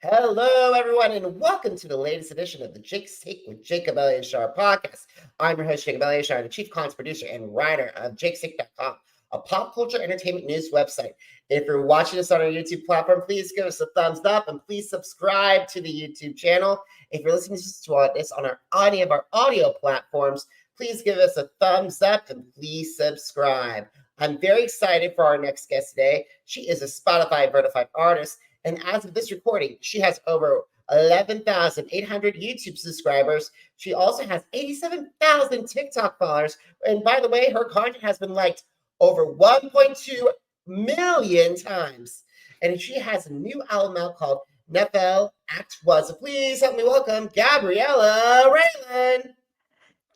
Hello, everyone, and welcome to the latest edition of the Jake's Take with Jacob Elyachar Podcast. I'm your host, Jacob Elyachar, the chief content producer and writer of jakestake.com, a pop culture entertainment news website. If you're watching us on our YouTube platform, please give us a thumbs up and please subscribe to the YouTube channel. If you're listening to this on any of our audio platforms, please give us a thumbs up and please subscribe. I'm very excited for our next guest today. She is a Spotify verified artist. And as of this recording, she has over 11,800 YouTube subscribers. She also has 87,000 TikTok followers. And by the way, her content has been liked over 1.2 million times. And she has a new album out called Nephele Act Was. So please help me welcome Gabriella Raelyn.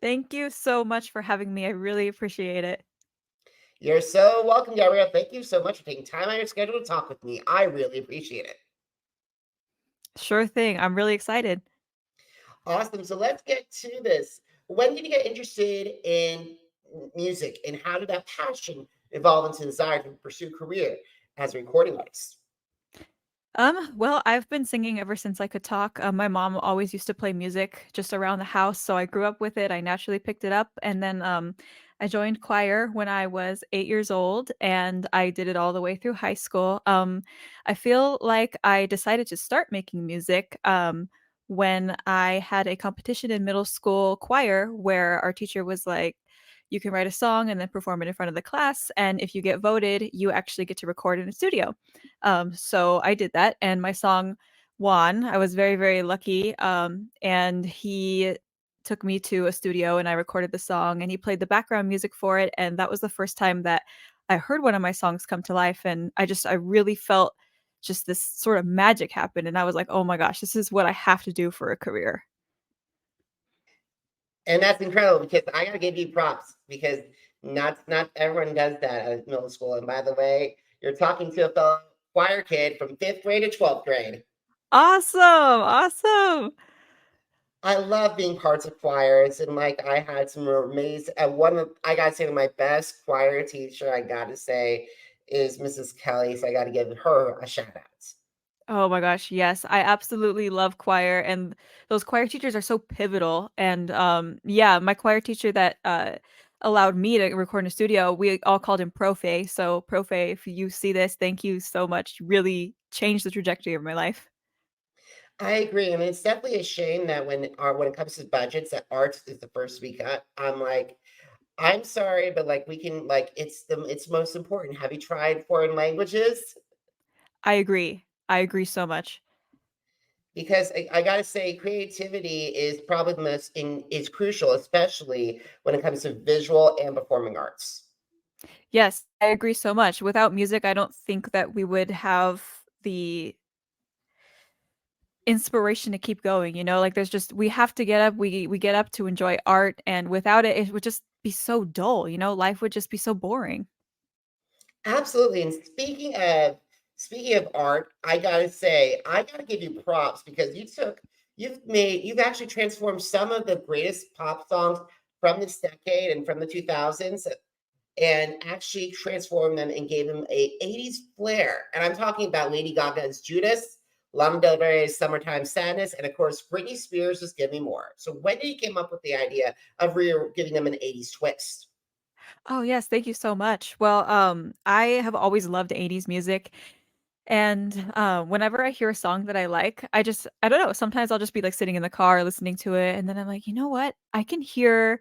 Thank you so much for having me. I really appreciate it. You're so welcome, Gabriella. Thank you so much for taking time out of your schedule to talk with me. I really appreciate it. Sure thing. I'm really excited. Awesome. So let's get to this. When did you get interested in music, and how did that passion evolve into desire to pursue a career as a recording artist? Well, I've been singing ever since I could talk. My mom always used to play music just around the house, so I grew up with it. I naturally picked it up, and then I joined choir when I was 8 years old, and I did it all the way through high school. I feel like I decided to start making music when I had a competition in middle school choir where our teacher was like, you can write a song and then perform it in front of the class. And if you get voted, you actually get to record in a studio. So I did that, and my song won. I was very, very lucky. And he took me to a studio, and I recorded the song, and he played the background music for it. And that was the first time that I heard one of my songs come to life. And I really felt just this sort of magic happen. And I was like, oh my gosh, this is what I have to do for a career. And that's incredible because I gotta give you props because not everyone does that at middle school. And by the way, you're talking to a fellow choir kid from fifth grade to 12th grade. Awesome. Awesome. I love being parts of choirs, and like I had some amazing. I gotta say, my best choir teacher, I gotta say, is Mrs. Kelly. So I gotta give her a shout out. Oh my gosh, yes. I absolutely love choir, and those choir teachers are so pivotal. And yeah, my choir teacher that allowed me to record in a studio, we all called him Profe. So Profe, if you see this, thank you so much. You really changed the trajectory of my life. I agree, and it's definitely a shame that when it comes to budgets, that arts is the first to be cut. I'm like, I'm sorry, but like we can like it's most important. Have you tried foreign languages? I agree. I agree so much. Because I gotta say, creativity is probably is crucial, especially when it comes to visual and performing arts. Yes, I agree so much. Without music, I don't think that we would have the inspiration to keep going, like there's just we have to get up, we get up to enjoy art, and without it would just be so dull, life would just be so boring. Absolutely. And speaking of art, I gotta say, I gotta give you props because you've actually transformed some of the greatest pop songs from this decade and from the 2000s and actually transformed them and gave them a 80s flair. And I'm talking about Lady Gaga's Judas, Lana Del Rey's Summertime Sadness, and of course Britney Spears' Give Me More. So when did you come up with the idea of giving them an 80s twist? Oh yes, thank you so much. Well, I have always loved 80s music, and whenever I hear a song that I like, I don't know, sometimes I'll just be like sitting in the car listening to it, and then I'm like, you know what, I can hear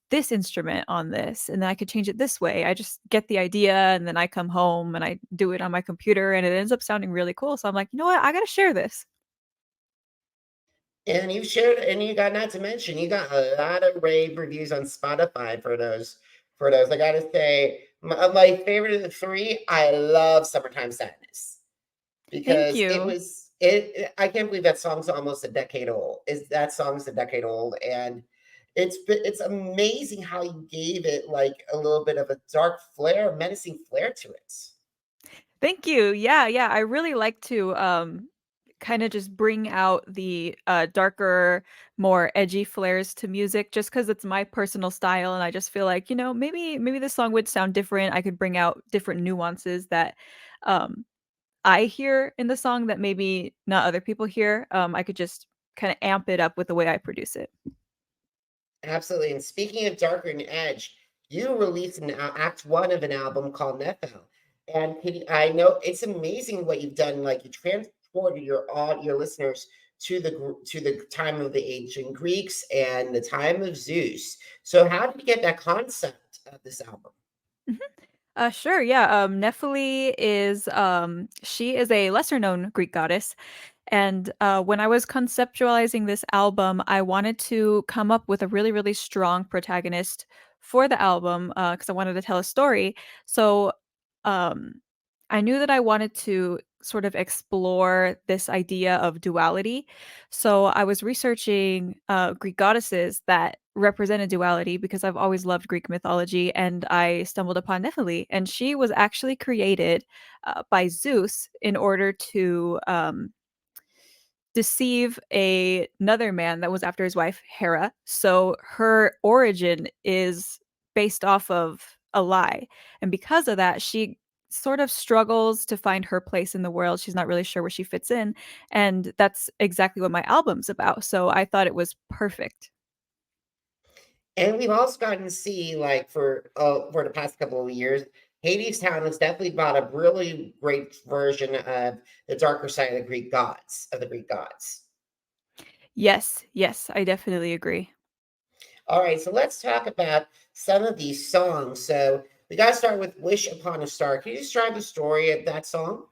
this instrument on this, and then I could change it this way. I just get the idea, and then I come home and I do it on my computer, and it ends up sounding really cool. So I'm like, you know what? I gotta share this. And you shared, and you got not to mention, you got a lot of rave reviews on Spotify for those. For those, I gotta say, my favorite of the three, I love "Summertime Sadness" Thank because it you. was it. I can't believe that song's almost a decade old. Is that song's a decade old, and it's amazing how you gave it like a little bit of a dark flair, menacing flair to it. Thank you. Yeah, yeah. I really like to kind of just bring out the darker, more edgy flares to music just because it's my personal style, and I just feel like, maybe this song would sound different. I could bring out different nuances that um I hear in the song that maybe not other people hear. I could just kind of amp it up with the way I produce it. Absolutely. And speaking of darker and edge, you released an act one of an album called Nephele. And I know it's amazing what you've done. Like you transported your listeners to the time of the ancient Greeks and the time of Zeus. So how did you get that concept of this album? Mhm. Sure, yeah. Nephele is she is a lesser known Greek goddess. And when I was conceptualizing this album, I wanted to come up with a really, really strong protagonist for the album because I wanted to tell a story. So um, I knew that I wanted to sort of explore this idea of duality. So I was researching Greek goddesses that represented duality because I've always loved Greek mythology, and I stumbled upon Nephele, and she was actually created by Zeus in order to deceive another man that was after his wife Hera. So her origin is based off of a lie. And because of that, she sort of struggles to find her place in the world. She's not really sure where she fits in. And that's exactly what my album's about. So I thought it was perfect. And we've also gotten to see, like, for the past couple of years, Hades Town has definitely brought a really great version of the darker side of the Greek gods. Yes, yes, I definitely agree. All right, so let's talk about some of these songs. So we got to start with "Wish Upon a Star." Can you describe the story of that song?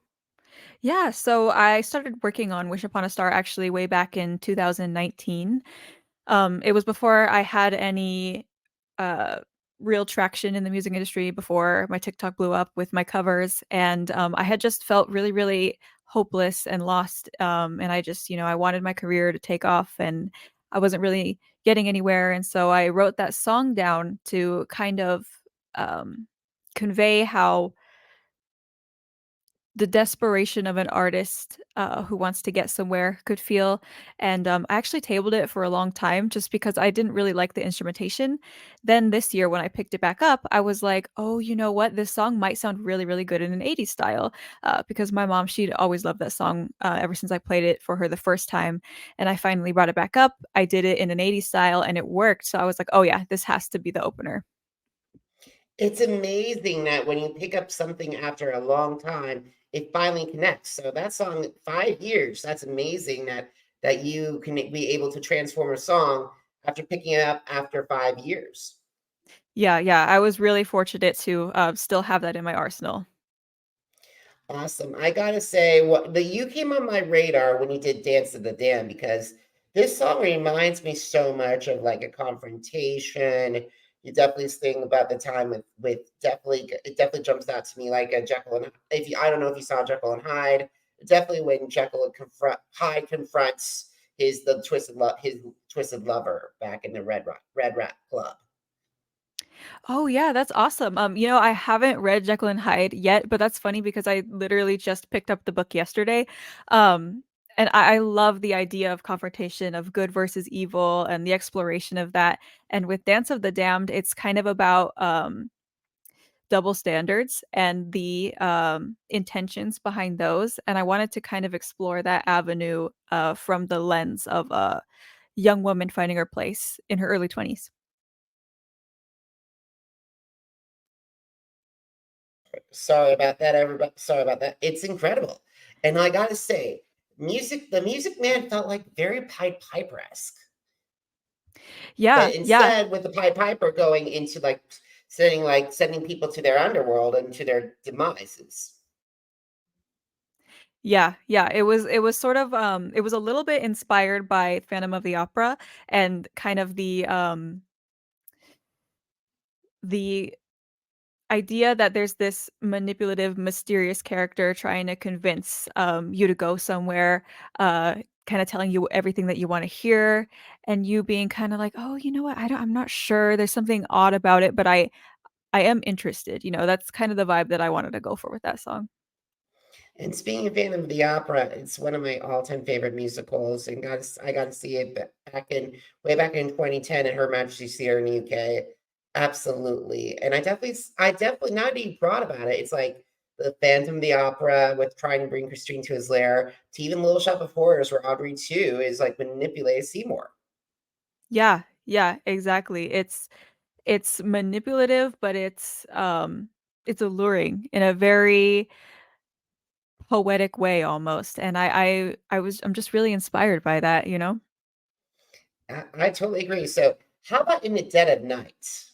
Yeah, so I started working on Wish Upon a Star actually way back in 2019. It was before I had any uh, real traction in the music industry, before my TikTok blew up with my covers, and I had just felt really, really hopeless and lost. And I just, I wanted my career to take off, and I wasn't really getting anywhere. And so I wrote that song down to kind of um, convey how the desperation of an artist who wants to get somewhere could feel. And I actually tabled it for a long time just because I didn't really like the instrumentation. Then this year, when I picked it back up, I was like, oh, you know what? This song might sound really, really good in an 80s style because my mom, she'd always loved that song ever since I played it for her the first time. And I finally brought it back up. I did it in an 80s style and it worked. So I was like, oh, yeah, this has to be the opener. It's amazing that when you pick up something after a long time, it finally connects. So that song, 5 years, that's amazing that you can be able to transform a song after picking it up after 5 years. Yeah, yeah. I was really fortunate to still have that in my arsenal. Awesome. I gotta say, you came on my radar when you did Dance of the Dam because this song reminds me so much of like a confrontation. You definitely sing about the time with definitely it definitely jumps out to me like a Jekyll and if you I don't know if you saw Jekyll and Hyde, definitely when Jekyll and Hyde confronts his twisted lover back in the Red Rat Club. Oh yeah, that's awesome. I haven't read Jekyll and Hyde yet, but that's funny because I literally just picked up the book yesterday. And I love the idea of confrontation of good versus evil and the exploration of that. And with Dance of the Damned, it's kind of about double standards and the intentions behind those. And I wanted to kind of explore that avenue from the lens of a young woman finding her place in her early 20s. Sorry about that, everybody. Sorry about that. It's incredible. And I gotta say, the Music Man felt like very Pied Piper-esque. Yeah, But yeah. instead, with the Pied Piper going into sending people to their underworld and to their demises. Yeah, yeah, it was sort of it was a little bit inspired by Phantom of the Opera and kind of the idea that there's this manipulative, mysterious character trying to convince you to go somewhere, kind of telling you everything that you want to hear, and you being kind of like, oh, you know what? I'm not sure. There's something odd about it, but I am interested. That's kind of the vibe that I wanted to go for with that song. And speaking of Phantom of the Opera, it's one of my all-time favorite musicals, and I got to see it way back in 2010 at Her Majesty's Theatre in the UK. Absolutely, and I definitely now that you brought about it, it's like the Phantom of the Opera with trying to bring Christine to his lair, to even Little Shop of Horrors, where Audrey 2 is like manipulating Seymour. Yeah, yeah, exactly. It's manipulative, but it's alluring in a very poetic way almost. And I'm just really inspired by that, you know? I totally agree. So, how about In the Dead of Night?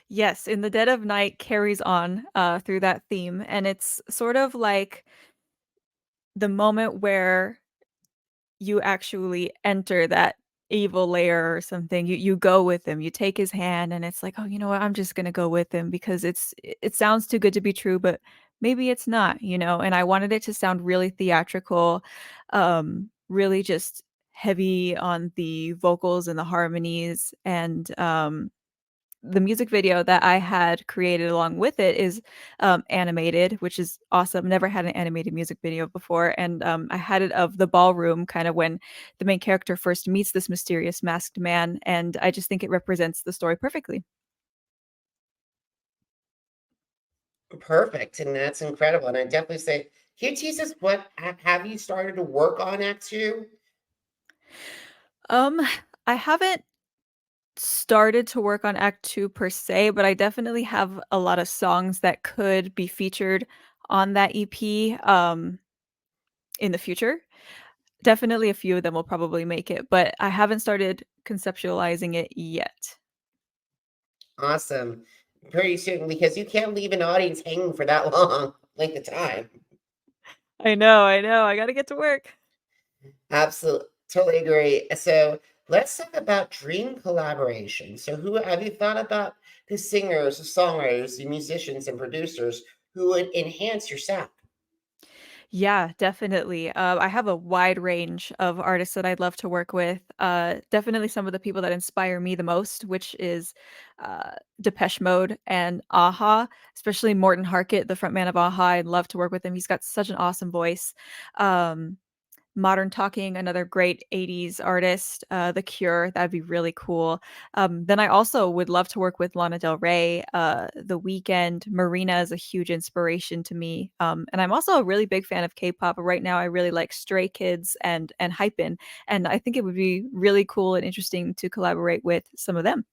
Yes, In the Dead of Night carries on through that theme, and it's sort of like the moment where you actually enter that evil lair or something. You go with him, you take his hand, and it's like, "Oh, you know what? I'm just gonna go with him because it sounds too good to be true, but maybe it's not," you know? And I wanted it to sound really theatrical, really just heavy on the vocals and the harmonies, and, the music video that I had created along with it is, animated, which is awesome. Never had an animated music video before, and, I had it of the ballroom kind of when the main character first meets this mysterious masked man, and I just think it represents the story perfectly. Perfect, and that's incredible. And I definitely say, can you tease us what have you started to work on Act Two? Um, I haven't started to work on Act 2 per se, but I definitely have a lot of songs that could be featured on that EP, in the future. Definitely a few of them will probably make it, but I haven't started conceptualizing it yet. Awesome. Pretty soon, because you can't leave an audience hanging for that long length of time. I know, I gotta get to work. Absolutely, totally agree. So let's talk about dream collaboration. So who have you thought about the singers, the songwriters, the musicians, and producers who would enhance your sound? Yeah, definitely. I have a wide range of artists that I'd love to work with. Definitely some of the people that inspire me the most, which is uh, Depeche Mode and Aha, especially Morton Harkett, the frontman of Aha. I'd love to work with him. He's got such an awesome voice. Um, Modern Talking, another great 80s artist, The Cure, that'd be really cool. Then I also would love to work with Lana Del Rey, The Weeknd. Marina is a huge inspiration to me. And I'm also a really big fan of K-pop. Right now I really like Stray Kids and Hypen, and I think it would be really cool and interesting to collaborate with some of them.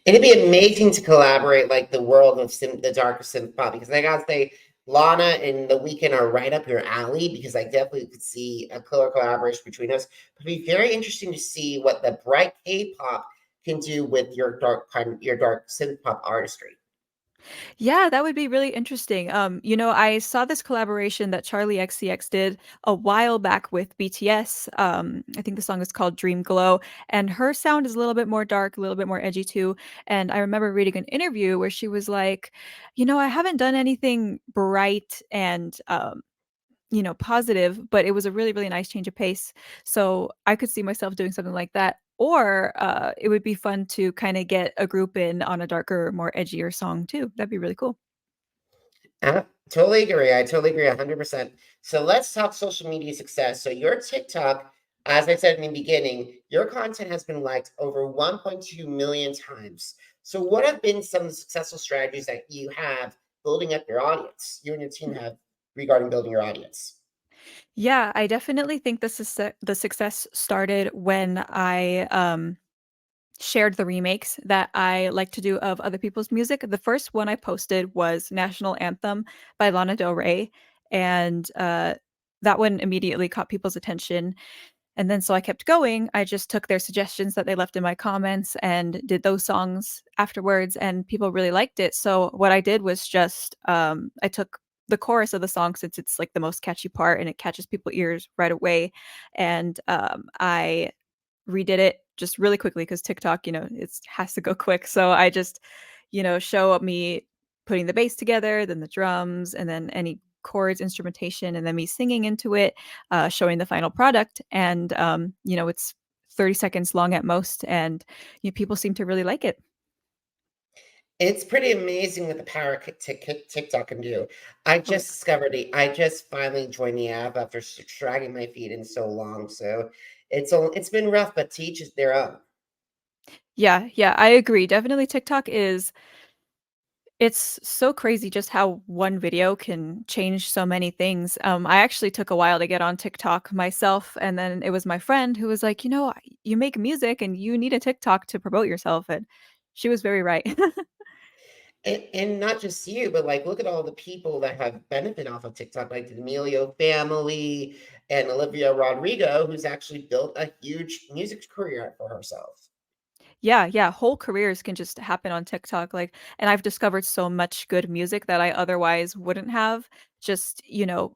It'd be amazing to collaborate like the world of the darker synth pop, because I gotta say, Lana and The Weeknd are right up your alley, because I definitely could see a killer collaboration between us. It'd be very interesting to see what the bright K-pop can do with your dark synth pop artistry. Yeah, that would be really interesting. I saw this collaboration that Charlie XCX did a while back with BTS. I think the song is called Dream Glow, and her sound is a little bit more dark, a little bit more edgy too. And I remember reading an interview where she was like, I haven't done anything bright and positive, but it was a really, really nice change of pace. So I could see myself doing something like that. Or it would be fun to kind of get a group in on a darker, more edgier song too. That'd be really cool. Totally agree. I totally agree 100%. So let's talk social media success. So your TikTok, as I said in the beginning, your content has been liked over 1.2 million times. So what have been some of the successful strategies that you have building up your audience, you and your team have regarding building your audience? Yeah, I definitely think the success started when I shared the remakes that I like to do of other people's music. The first one I posted was National Anthem by Lana Del Rey, and that one immediately caught people's attention. And then so I kept going. I just took their suggestions that they left in my comments and did those songs afterwards, and people really liked it. So what I did was just I took the chorus of the song, since it's like the most catchy part and it catches people's ears right away, and I redid it just really quickly because TikTok, it has to go quick. So I just, show up me putting the bass together, then the drums, and then any chords, instrumentation, and then me singing into it, showing the final product. And, it's 30 seconds long at most. And people seem to really like it. It's pretty amazing what the power of TikTok can do. I Oh, just discovered it. I just finally joined the app after dragging my feet in so long. So it's been rough, but to each is their own. yeah, I agree. Definitely TikTok is It's so crazy just how one video can change so many things. I actually took a while to get on TikTok myself, and then it was my friend who was like, you make music and you need a TikTok to promote yourself." And she was very right. And not just you, but like look at all the people that have benefited off of TikTok, like the D'Amelio family and Olivia Rodrigo, who's actually built a huge music career for herself. Yeah, yeah, whole careers can just happen on TikTok, and I've discovered so much good music that I otherwise wouldn't have just,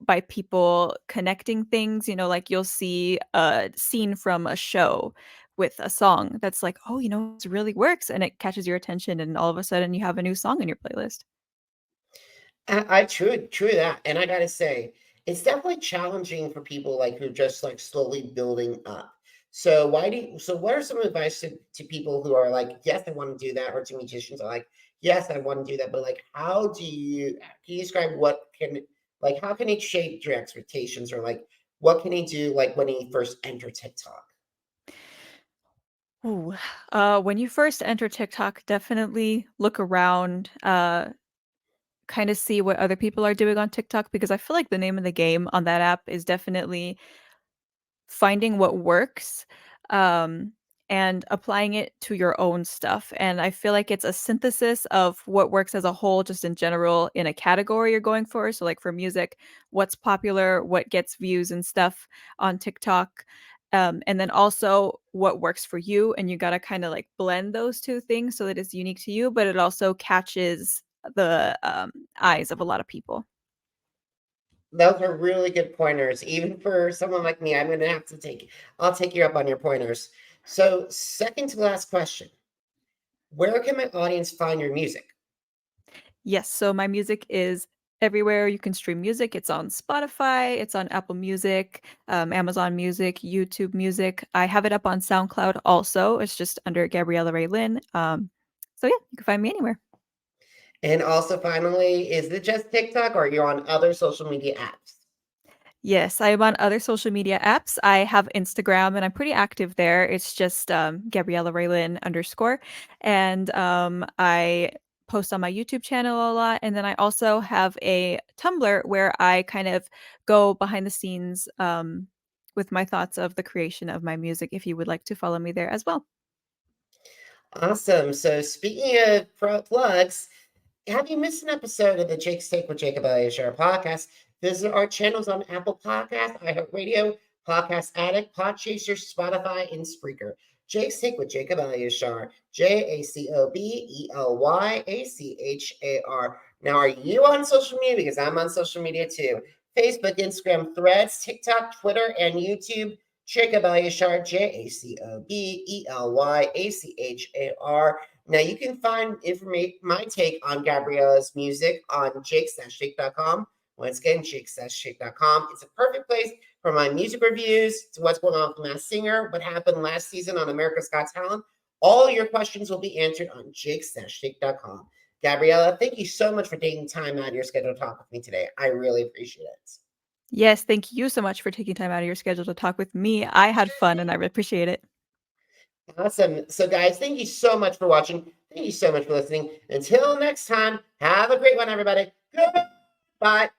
by people connecting things, like you'll see a scene from a show with a song that's like, "Oh, this really works," and it catches your attention and all of a sudden you have a new song in your playlist. I true that, and I gotta say, it's definitely challenging for people like who just like slowly building up. So what are some advice to people who are like, yes, I want to do that, or to musicians are like, yes, I want to do that, but like how can you describe what can like how can it shape your expectations or like what can he do like when he first entered TikTok? Ooh, when you first enter TikTok, definitely look around, kind of see what other people are doing on TikTok because I feel like the name of the game on that app is definitely finding what works, um, and applying it to your own stuff, and I feel like it's a synthesis of what works as a whole just in general in a category you're going for, so, like, for music, what's popular, what gets views and stuff on TikTok, and then also what works for you, and you gotta kinda, like, blend those 2 things so that it's unique to you, but it also catches the, eyes of a lot of people. Those are really good pointers. Even for someone like me, I'll take you up on your pointers. So, second to last question. Where can my audience find your music? Yes, so my music is everywhere you can stream music. It's on Spotify, it's on Apple Music, Amazon Music, YouTube Music. I have it up on SoundCloud also. It's just under Gabriella Raelyn. So yeah, you can find me anywhere. And also, finally, is it just TikTok or you're on other social media apps? Yes, I am on other social media apps. I have Instagram and I'm pretty active there. It's just Gabriella Raelyn underscore. And I post on my YouTube channel a lot. And then I also have a Tumblr where I kind of go behind the scenes with my thoughts of the creation of my music if you would like to follow me there as well. Awesome. So, speaking of plugs, have you missed an episode of the Jake's Take with Jacob Elyachar podcast? Visit our channels on Apple Podcasts, iHeartRadio, Podcast Addict, Podchaser, Spotify, and Spreaker. Jake's Take with Jacob Elyachar, JACOBELYACHAR. Now, are you on social media? Because I'm on social media too. Facebook, Instagram, Threads, TikTok, Twitter, and YouTube. Jacob Elyachar, JACOBELYACHAR. Now you can find my take on Gabriella's music on jakes-shake.com. Once again, jakes-shake.com. It's a perfect place for my music reviews, to what's going on with The Masked Singer, what happened last season on America's Got Talent. All your questions will be answered on jakes-shake.com. Gabriella, thank you so much for taking time out of your schedule to talk with me today. I really appreciate it. Yes, thank you so much for taking time out of your schedule to talk with me. I had fun and I really appreciate it. Awesome. So, guys, thank you so much for watching. Thank you so much for listening. Until next time, have a great one, everybody. Goodbye.